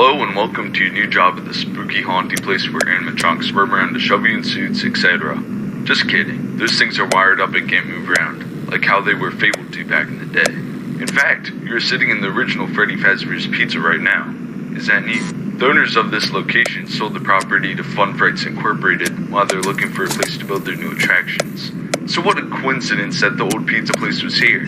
Hello and welcome to your new job at the spooky haunting place where animatronics roam around to shove you in suits, etc. Just kidding, those things are wired up and can't move around, like how they were fabled to back in the day. In fact, you are sitting in the original Fredbear's Pizza right now. Is that neat? The owners of this location sold the property to Fright Incorporated while they're looking for a place to build their new attractions. So what a coincidence that the old pizza place was here.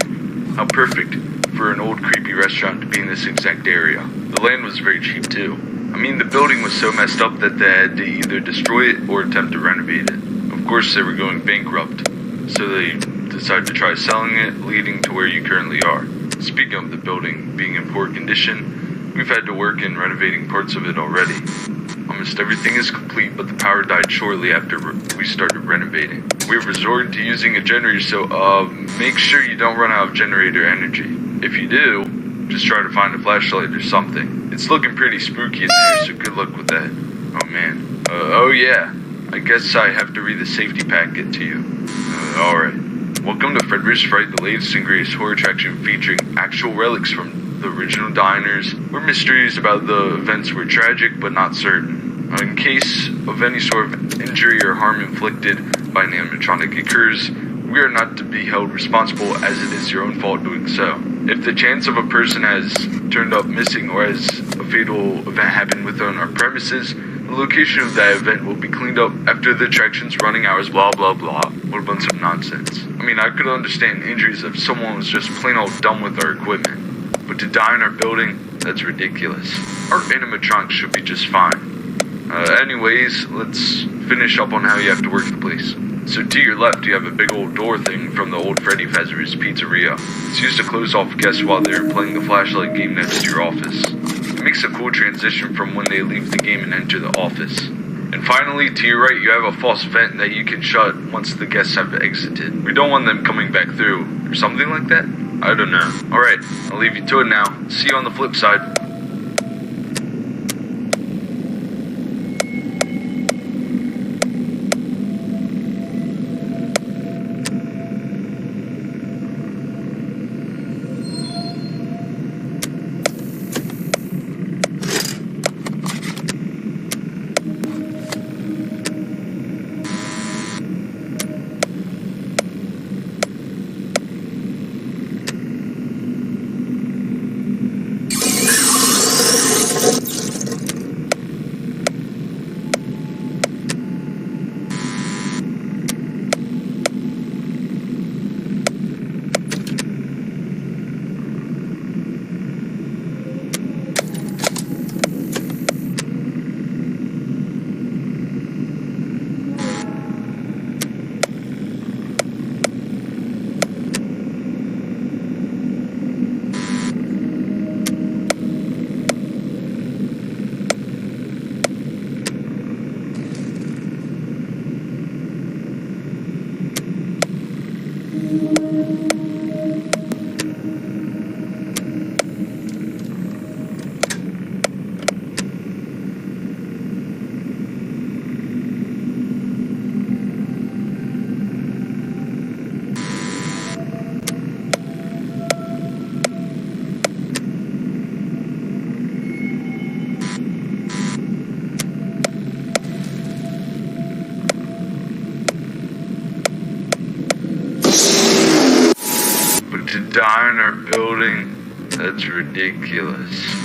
How perfect for an old creepy restaurant to be in this exact area. The land was very cheap too. I mean, the building was so messed up that they had to either destroy it or attempt to renovate it. Of course, they were going bankrupt, so they decided to try selling it, leading to where you currently are. Speaking of the building being in poor condition, we've had to work in renovating parts of it already. Almost everything is complete, but the power died shortly after we started renovating. We've resorted to using a generator, so make sure you don't run out of generator energy. If you do, just try to find a flashlight or something. It's looking pretty spooky in there, so good luck with that. Oh man. Oh yeah. I guess I have to read the safety packet to you. Alright. Welcome to Fredbear's Fright, the latest and greatest horror attraction featuring actual relics from the original diners, where mysteries about the events were tragic but not certain. In case of any sort of injury or harm inflicted by an animatronic occurs, we are not to be held responsible as it is your own fault doing so. If the chance of a person has turned up missing or has a fatal event happened within our premises, the location of that event will be cleaned up after the attraction's running hours, blah blah blah. What a bunch of nonsense. I mean, I could understand injuries if someone was just plain old dumb with our equipment, but to die in our building, that's ridiculous. Our animatronics should be just fine. Anyways, let's finish up on how you have to work the place. So to your left, you have a big old door thing from the old Fredbear's Pizzeria. It's used to close off guests while they're playing the flashlight game next to your office. It makes a cool transition from when they leave the game and enter the office. And finally, to your right, you have a false vent that you can shut once the guests have exited. We don't want them coming back through, or something like that? I don't know. Alright, I'll leave you to it now. See you on the flip side. To die in our building, that's ridiculous.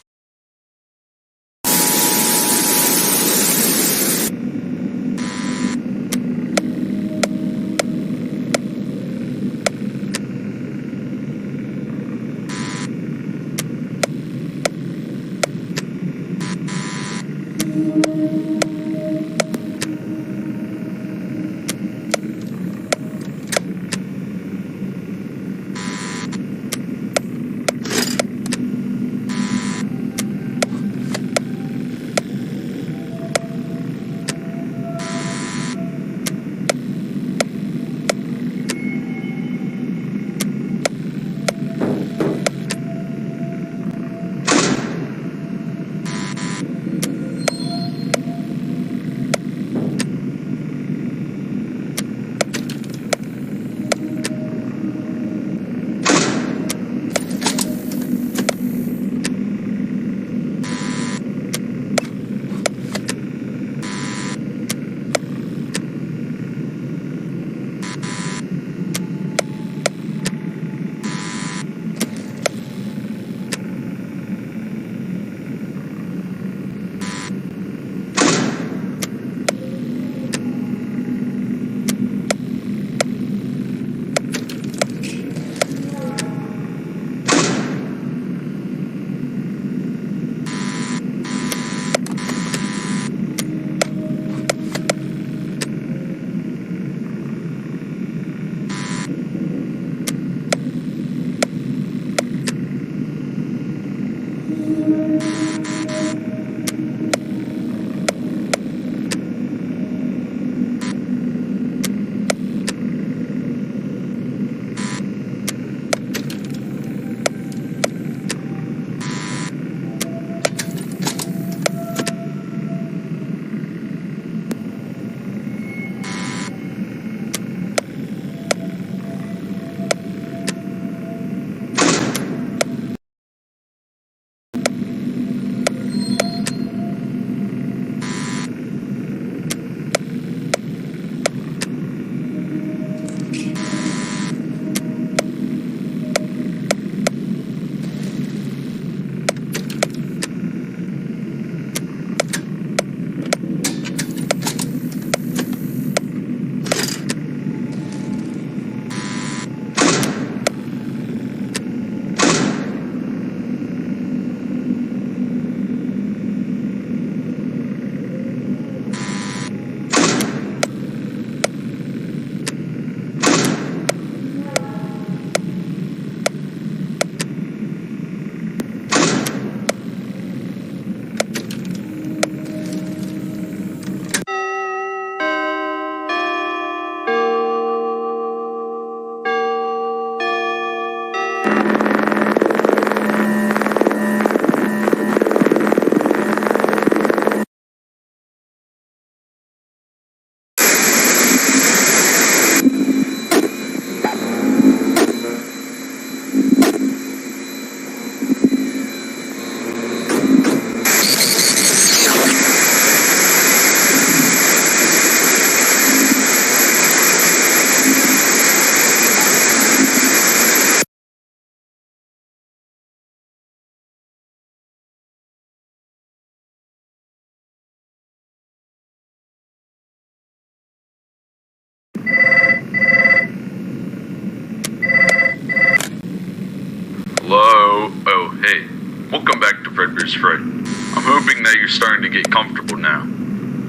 Hello? Oh, hey. Welcome back to Fredbear's Fright. I'm hoping that you're starting to get comfortable now.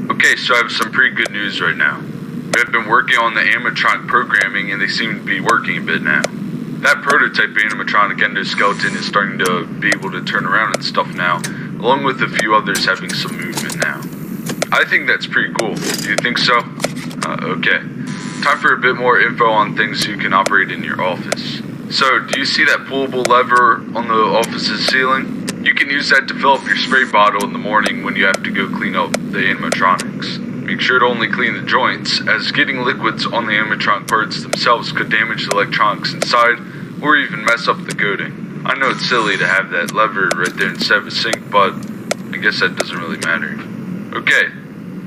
Okay, so I have some pretty good news right now. We have been working on the animatronic programming and they seem to be working a bit now. That prototype animatronic endoskeleton is starting to be able to turn around and stuff now, along with a few others having some movement now. I think that's pretty cool. Do you think so? Okay. Time for a bit more info on things you can operate in your office. So, do you see that pullable lever on the office's ceiling? You can use that to fill up your spray bottle in the morning when you have to go clean up the animatronics. Make sure to only clean the joints, as getting liquids on the animatronic parts themselves could damage the electronics inside, or even mess up the coating. I know it's silly to have that lever right there instead of a sink, but I guess that doesn't really matter. Okay,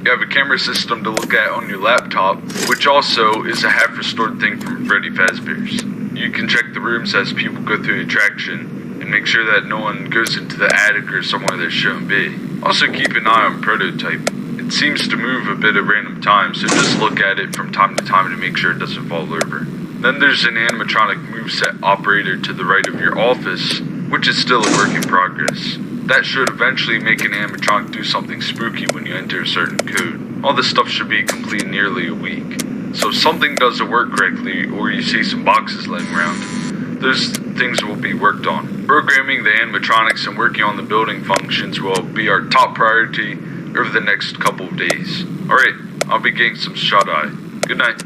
you have a camera system to look at on your laptop, which also is a half-restored thing from Freddy Fazbear's. You can check the rooms as people go through the attraction, and make sure that no one goes into the attic or somewhere they shouldn't be. Also keep an eye on Prototype. It seems to move a bit at random times, so just look at it from time to time to make sure it doesn't fall over. Then there's an animatronic moveset operator to the right of your office, which is still a work in progress. That should eventually make an animatronic do something spooky when you enter a certain code. All this stuff should be complete in nearly a week. So if something doesn't work correctly, or you see some boxes laying around, those things will be worked on. Programming the animatronics and working on the building functions will be our top priority over the next couple of days. Alright, I'll be getting some shut-eye. Good night.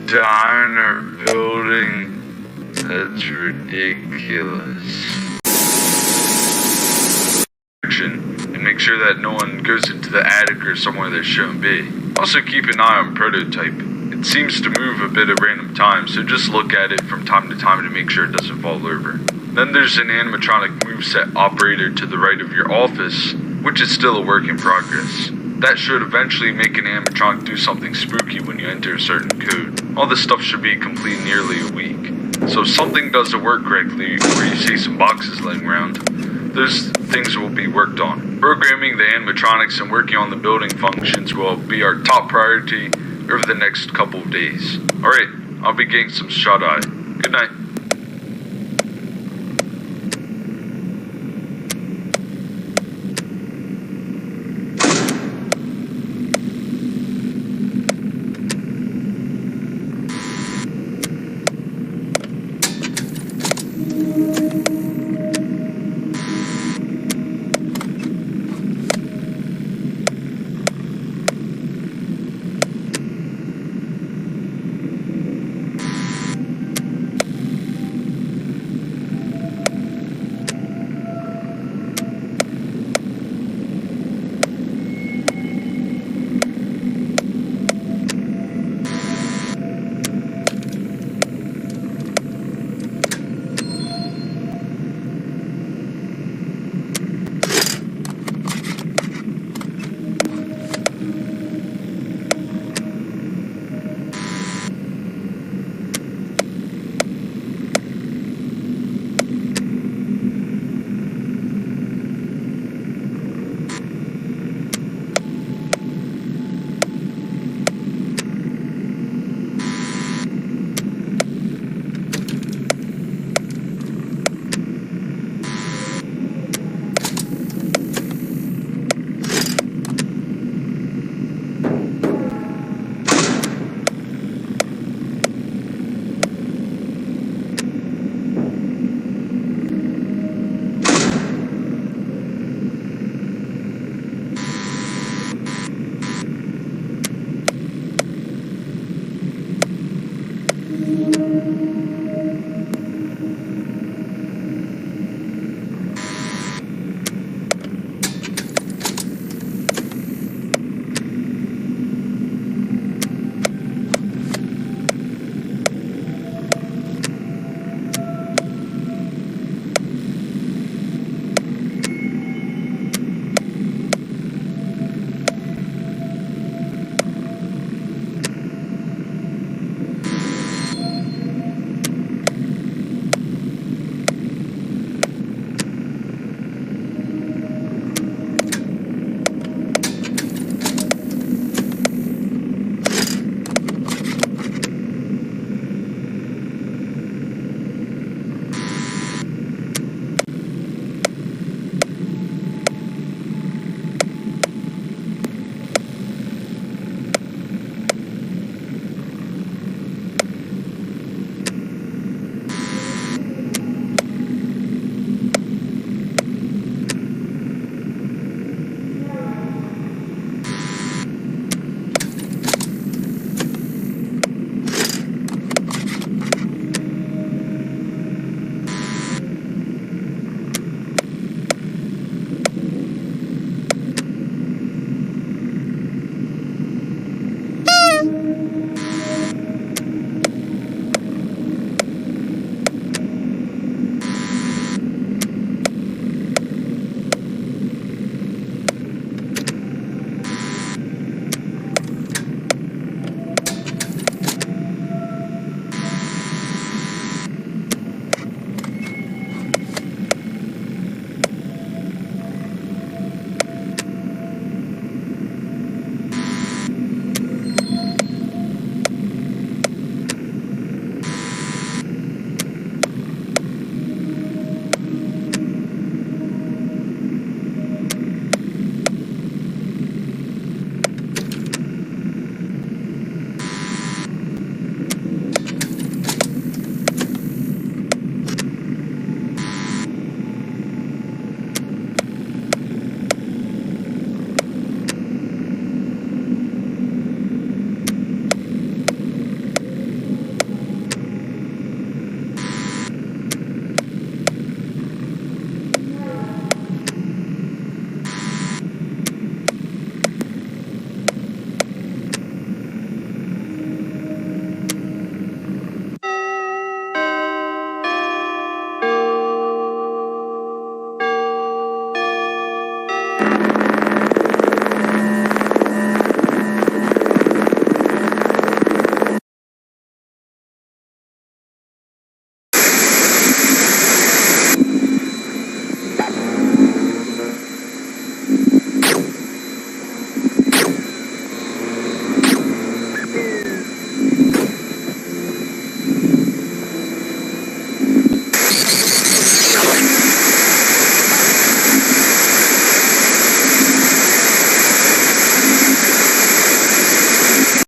Diner building? That's ridiculous. And make sure that no one goes into the attic or somewhere they shouldn't be. Also keep an eye on Prototype. It seems to move a bit at random times, so just look at it from time to time to make sure it doesn't fall over. Then there's an animatronic moveset operator to the right of your office, which is still a work in progress. That should eventually make an animatronic do something spooky when you enter a certain code. All this stuff should be complete in nearly a week. So if something doesn't work correctly, or you see some boxes laying around, those things will be worked on. Programming the animatronics and working on the building functions will be our top priority over the next couple of days. Alright, I'll be getting some shut-eye. Good night.